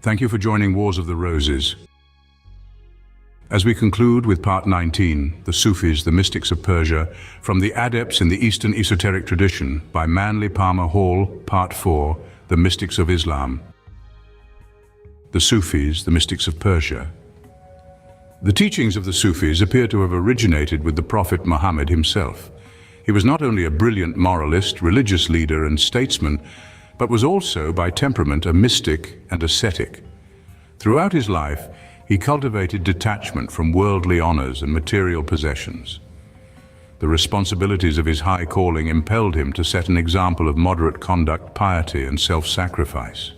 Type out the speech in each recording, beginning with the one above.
Thank you for joining Wars of the Roses. As we conclude with Part 19, the Sufis, the Mystics of Persia, from the Adepts in the Eastern Esoteric Tradition, by Manly Palmer Hall, Part 4, the Mystics of Islam. The Sufis, the Mystics of Persia. The teachings of the Sufis appear to have originated with the Prophet Muhammad himself. He was not only a brilliant moralist, religious leader, and statesman, but was also, by temperament, a mystic and ascetic. Throughout his life, he cultivated detachment from worldly honors and material possessions. The responsibilities of his high calling impelled him to set an example of moderate conduct, piety, and self-sacrifice.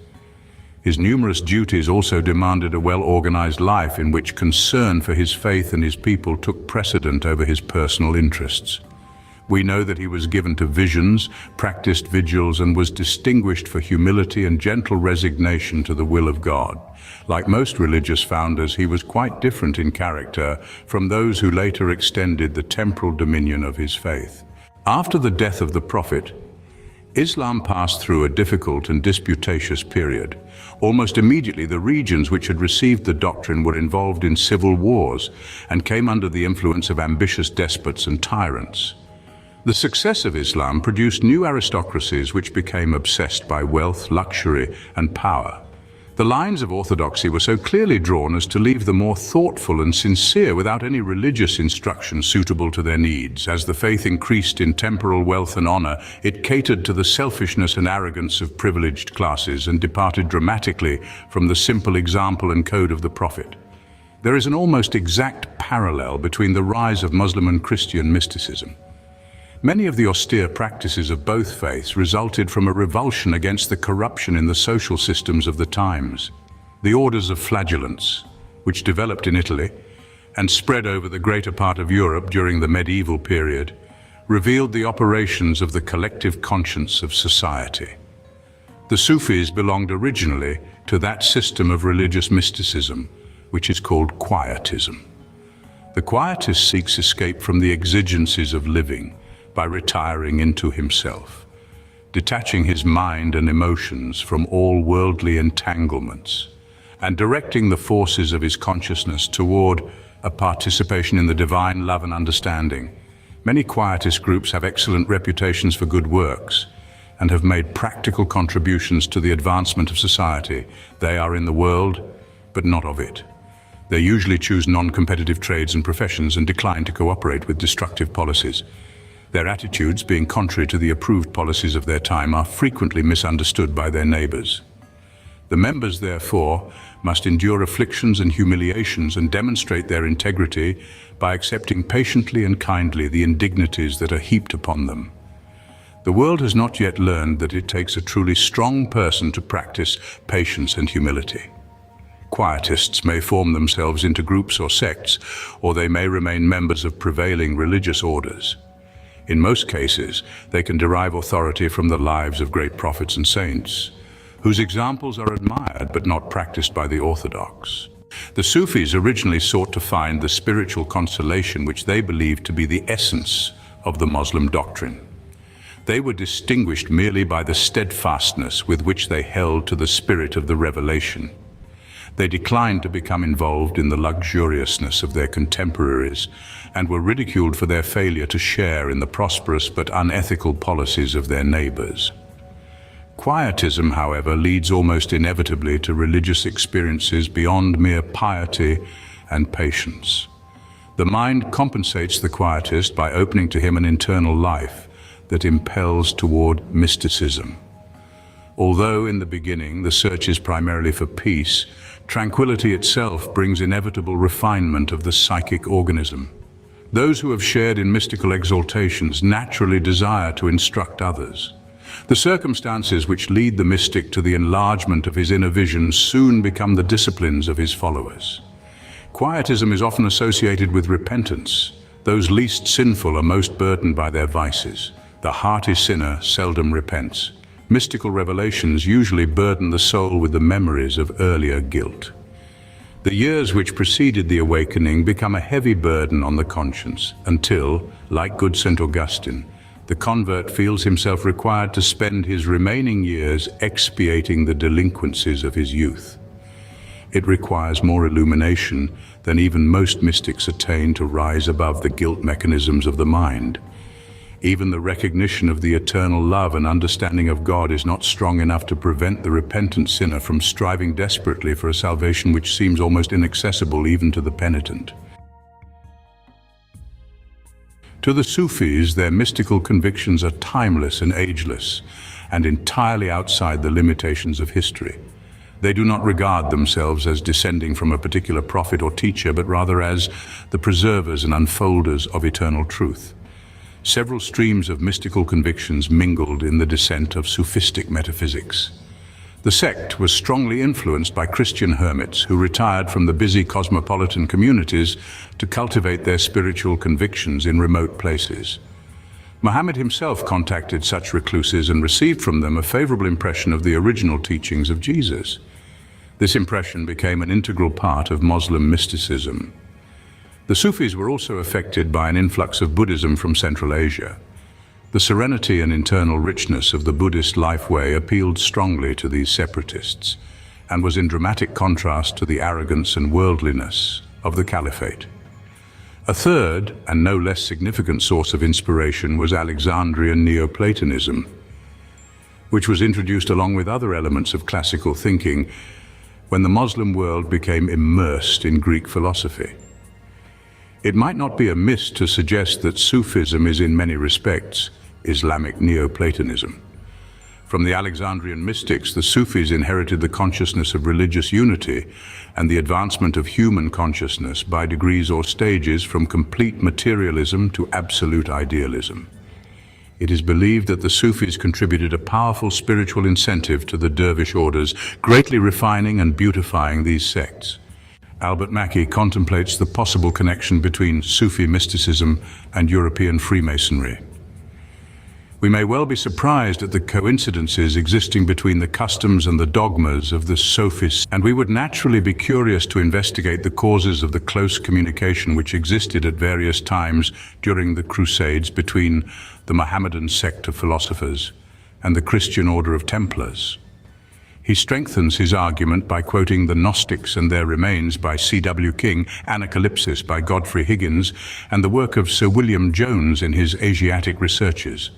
His numerous duties also demanded a well-organized life in which concern for his faith and his people took precedent over his personal interests. We know that he was given to visions, practiced vigils, and was distinguished for humility and gentle resignation to the will of God. Like most religious founders, he was quite different in character from those who later extended the temporal dominion of his faith. After the death of the Prophet, Islam passed through a difficult and disputatious period. Almost immediately, the regions which had received the doctrine were involved in civil wars and came under the influence of ambitious despots and tyrants. The success of Islam produced new aristocracies which became obsessed by wealth, luxury, and power. The lines of orthodoxy were so clearly drawn as to leave the more thoughtful and sincere without any religious instruction suitable to their needs. As the faith increased in temporal wealth and honor, it catered to the selfishness and arrogance of privileged classes and departed dramatically from the simple example and code of the Prophet. There is an almost exact parallel between the rise of Muslim and Christian mysticism. Many of the austere practices of both faiths resulted from a revulsion against the corruption in the social systems of the times. The orders of flagellants, which developed in Italy and spread over the greater part of Europe during the medieval period, revealed the operations of the collective conscience of society. The Sufis belonged originally to that system of religious mysticism, which is called quietism. The quietist seeks escape from the exigencies of living by retiring into himself, detaching his mind and emotions from all worldly entanglements, and directing the forces of his consciousness toward a participation in the divine love and understanding. Many quietist groups have excellent reputations for good works and have made practical contributions to the advancement of society. They are in the world, but not of it. They usually choose non-competitive trades and professions and decline to cooperate with destructive policies. Their attitudes, being contrary to the approved policies of their time, are frequently misunderstood by their neighbors. The members, therefore, must endure afflictions and humiliations and demonstrate their integrity by accepting patiently and kindly the indignities that are heaped upon them. The world has not yet learned that it takes a truly strong person to practice patience and humility. Quietists may form themselves into groups or sects, or they may remain members of prevailing religious orders. In most cases, they can derive authority from the lives of great prophets and saints, whose examples are admired but not practiced by the orthodox. The Sufis originally sought to find the spiritual consolation which they believed to be the essence of the Moslem doctrine. They were distinguished merely by the steadfastness with which they held to the spirit of the revelation. They declined to become involved in the luxuriousness of their contemporaries and were ridiculed for their failure to share in the prosperous but unethical policies of their neighbors. Quietism, however, leads almost inevitably to religious experiences beyond mere piety and patience. The mind compensates the quietist by opening to him an internal life that impels toward mysticism. Although in the beginning the search is primarily for peace, tranquility itself brings inevitable refinement of the psychic organism. Those who have shared in mystical exaltations naturally desire to instruct others. The circumstances which lead the mystic to the enlargement of his inner vision soon become the disciplines of his followers. Quietism is often associated with repentance. Those least sinful are most burdened by their vices. The hearty sinner seldom repents. Mystical revelations usually burden the soul with the memories of earlier guilt. The years which preceded the awakening become a heavy burden on the conscience until, like good St. Augustine, the convert feels himself required to spend his remaining years expiating the delinquencies of his youth. It requires more illumination than even most mystics attain to rise above the guilt mechanisms of the mind. Even the recognition of the eternal love and understanding of God is not strong enough to prevent the repentant sinner from striving desperately for a salvation which seems almost inaccessible even to the penitent. To the Sufis, their mystical convictions are timeless and ageless, and entirely outside the limitations of history. They do not regard themselves as descending from a particular prophet or teacher, but rather as the preservers and unfolders of eternal truth. Several streams of mystical convictions mingled in the descent of Sufistic metaphysics. The sect was strongly influenced by Christian hermits who retired from the busy cosmopolitan communities to cultivate their spiritual convictions in remote places. Muhammad himself contacted such recluses and received from them a favorable impression of the original teachings of Jesus. This impression became an integral part of Moslem mysticism. The Sufis were also affected by an influx of Buddhism from Central Asia. The serenity and internal richness of the Buddhist lifeway appealed strongly to these separatists, and was in dramatic contrast to the arrogance and worldliness of the Caliphate. A third, and no less significant source of inspiration was Alexandrian Neoplatonism, which was introduced along with other elements of classical thinking when the Muslim world became immersed in Greek philosophy. It might not be amiss to suggest that Sufism is in many respects Islamic Neoplatonism. From the Alexandrian mystics, the Sufis inherited the consciousness of religious unity and the advancement of human consciousness by degrees or stages from complete materialism to absolute idealism. It is believed that the Sufis contributed a powerful spiritual incentive to the dervish orders, greatly refining and beautifying these sects. Albert Mackey contemplates the possible connection between Sufi mysticism and European Freemasonry. We may well be surprised at the coincidences existing between the customs and the dogmas of the Sufis, and we would naturally be curious to investigate the causes of the close communication which existed at various times during the Crusades between the Mohammedan sect of philosophers and the Christian order of Templars. He strengthens his argument by quoting The Gnostics and Their Remains by C.W. King, Anacalypsis by Godfrey Higgins, and the work of Sir William Jones in his Asiatic Researches.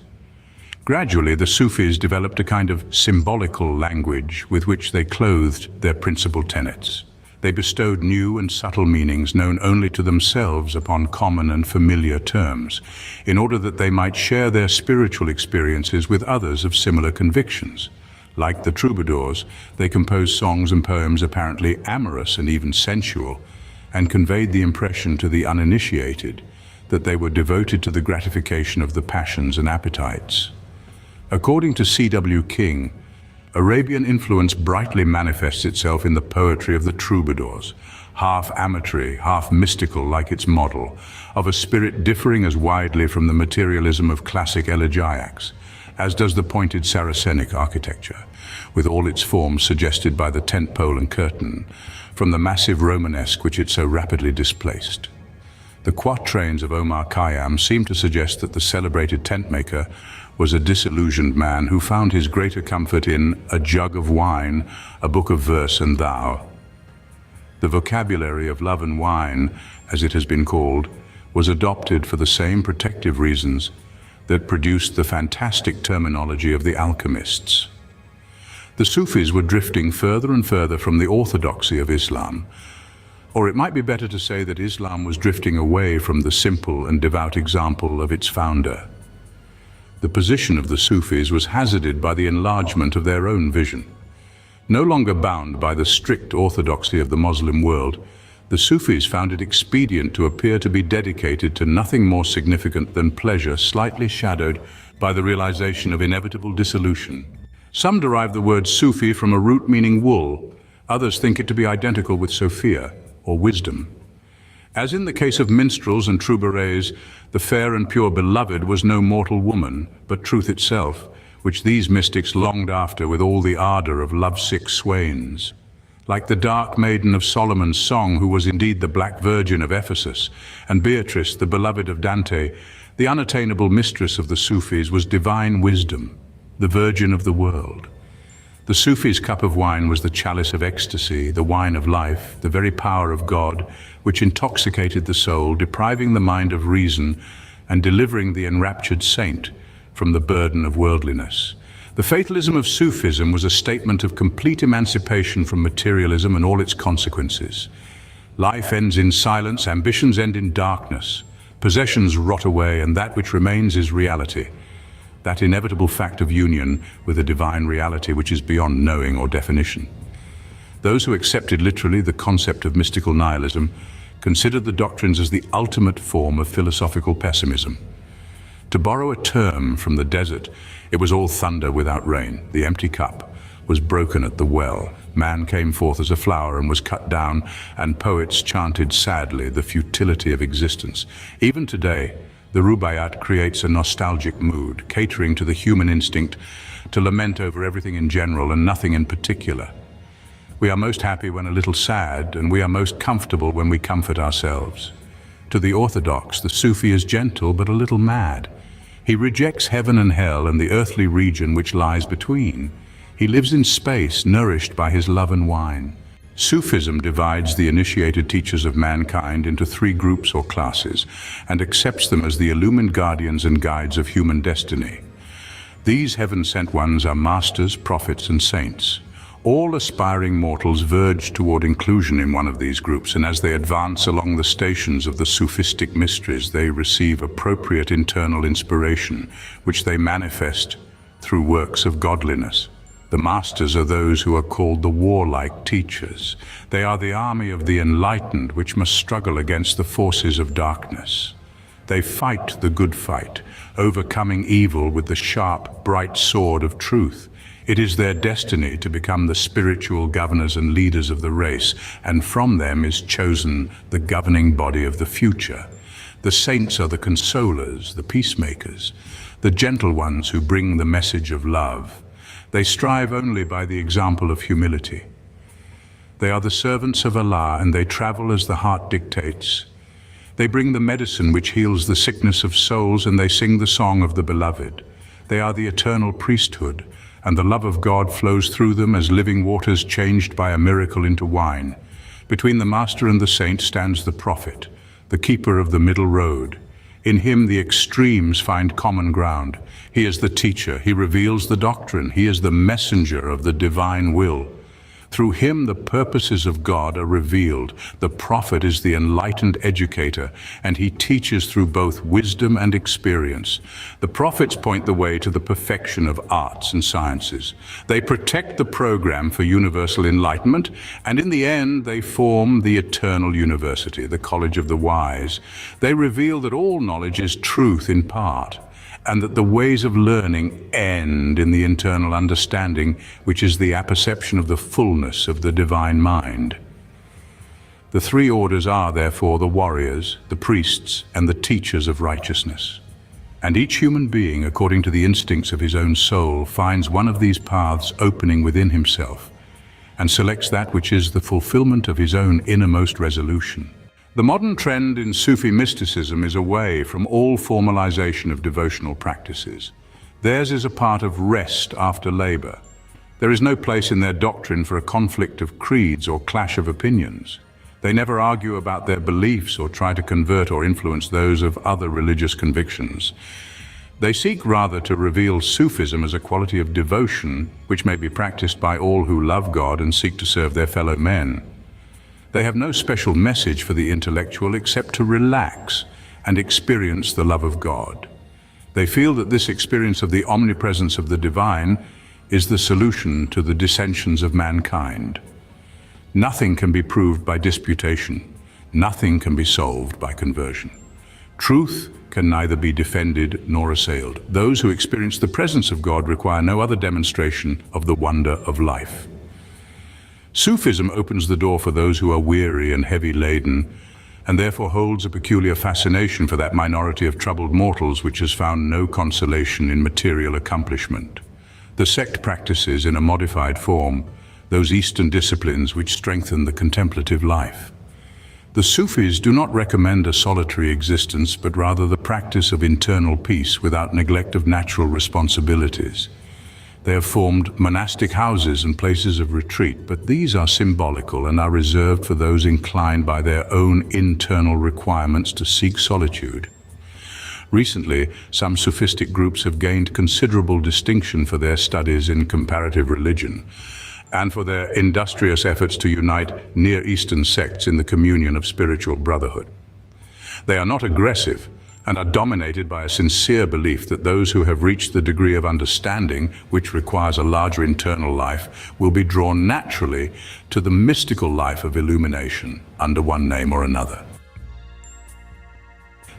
Gradually, the Sufis developed a kind of symbolical language with which they clothed their principal tenets. They bestowed new and subtle meanings known only to themselves upon common and familiar terms, in order that they might share their spiritual experiences with others of similar convictions. Like the troubadours, they composed songs and poems apparently amorous and even sensual, and conveyed the impression to the uninitiated that they were devoted to the gratification of the passions and appetites. According to C.W. King, Arabian influence brightly manifests itself in the poetry of the troubadours, half amatory, half mystical like its model, of a spirit differing as widely from the materialism of classic elegiacs, as does the pointed Saracenic architecture, with all its forms suggested by the tent pole and curtain, from the massive Romanesque which it so rapidly displaced. The quatrains of Omar Khayyam seem to suggest that the celebrated tent maker was a disillusioned man who found his greater comfort in a jug of wine, a book of verse, and thou. The vocabulary of love and wine, as it has been called, was adopted for the same protective reasons that produced the fantastic terminology of the alchemists. The Sufis were drifting further and further from the orthodoxy of Islam, or it might be better to say that Islam was drifting away from the simple and devout example of its founder. The position of the Sufis was hazarded by the enlargement of their own vision. No longer bound by the strict orthodoxy of the Muslim world, the Sufis found it expedient to appear to be dedicated to nothing more significant than pleasure, slightly shadowed by the realization of inevitable dissolution. Some derive the word Sufi from a root meaning wool. Others think it to be identical with Sophia, or wisdom. As in the case of minstrels and troubadours, the fair and pure beloved was no mortal woman, but truth itself, which these mystics longed after with all the ardor of lovesick swains. Like the dark maiden of Solomon's song, who was indeed the Black Virgin of Ephesus, and Beatrice, the beloved of Dante, the unattainable mistress of the Sufis was divine wisdom, the virgin of the world. The Sufis' cup of wine was the chalice of ecstasy, the wine of life, the very power of God, which intoxicated the soul, depriving the mind of reason and delivering the enraptured saint from the burden of worldliness. The fatalism of Sufism was a statement of complete emancipation from materialism and all its consequences. Life ends in silence, ambitions end in darkness, possessions rot away, and that which remains is reality. That inevitable fact of union with a divine reality which is beyond knowing or definition. Those who accepted literally the concept of mystical nihilism considered the doctrines as the ultimate form of philosophical pessimism. To borrow a term from the desert, it was all thunder without rain. The empty cup was broken at the well. Man came forth as a flower and was cut down, and poets chanted sadly the futility of existence. Even today, the Rubaiyat creates a nostalgic mood, catering to the human instinct to lament over everything in general and nothing in particular. We are most happy when a little sad, and we are most comfortable when we comfort ourselves. To the orthodox, the Sufi is gentle but a little mad. He rejects heaven and hell and the earthly region which lies between. He lives in space, nourished by his love and wine. Sufism divides the initiated teachers of mankind into three groups or classes and accepts them as the illumined guardians and guides of human destiny. These heaven-sent ones are masters, prophets, and saints. All aspiring mortals verge toward inclusion in one of these groups, and as they advance along the stations of the Sufistic mysteries, they receive appropriate internal inspiration, which they manifest through works of godliness. The masters are those who are called the warlike teachers. They are the army of the enlightened, which must struggle against the forces of darkness. They fight the good fight, overcoming evil with the sharp, bright sword of truth. It is their destiny to become the spiritual governors and leaders of the race, and from them is chosen the governing body of the future. The saints are the consolers, the peacemakers, the gentle ones who bring the message of love. They strive only by the example of humility. They are the servants of Allah, and they travel as the heart dictates. They bring the medicine which heals the sickness of souls, and they sing the song of the beloved. They are the eternal priesthood, and the love of God flows through them as living waters changed by a miracle into wine. Between the master and the saint stands the prophet, the keeper of the middle road. In him the extremes find common ground. He is the teacher, he reveals the doctrine, he is the messenger of the divine will. Through him the purposes of God are revealed. The prophet is the enlightened educator, and he teaches through both wisdom and experience. The prophets point the way to the perfection of arts and sciences. They protect the program for universal enlightenment, and in the end they form the eternal university, the college of the wise. They reveal that all knowledge is truth in part, and that the ways of learning end in the internal understanding, which is the apperception of the fullness of the divine mind. The three orders are, therefore, the warriors, the priests, and the teachers of righteousness. And each human being, according to the instincts of his own soul, finds one of these paths opening within himself, and selects that which is the fulfillment of his own innermost resolution. The modern trend in Sufi mysticism is away from all formalization of devotional practices. Theirs is a part of rest after labor. There is no place in their doctrine for a conflict of creeds or clash of opinions. They never argue about their beliefs or try to convert or influence those of other religious convictions. They seek rather to reveal Sufism as a quality of devotion which may be practiced by all who love God and seek to serve their fellow men. They have no special message for the intellectual except to relax and experience the love of God. They feel that this experience of the omnipresence of the divine is the solution to the dissensions of mankind. Nothing can be proved by disputation. Nothing can be solved by conversion. Truth can neither be defended nor assailed. Those who experience the presence of God require no other demonstration of the wonder of life. Sufism opens the door for those who are weary and heavy-laden, and therefore holds a peculiar fascination for that minority of troubled mortals which has found no consolation in material accomplishment. The sect practices, in a modified form, those Eastern disciplines which strengthen the contemplative life. The Sufis do not recommend a solitary existence, but rather the practice of internal peace without neglect of natural responsibilities. They have formed monastic houses and places of retreat, but these are symbolical and are reserved for those inclined by their own internal requirements to seek solitude. Recently, some Sufistic groups have gained considerable distinction for their studies in comparative religion and for their industrious efforts to unite Near Eastern sects in the communion of spiritual brotherhood. They are not aggressive and are dominated by a sincere belief that those who have reached the degree of understanding, which requires a larger internal life, will be drawn naturally to the mystical life of illumination under one name or another.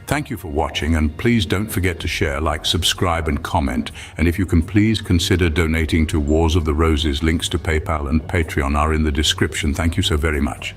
Thank you for watching, and please don't forget to share, like, subscribe and comment. And if you can, please consider donating to Wars of the Roses. Links to PayPal and Patreon are in the description. Thank you so very much.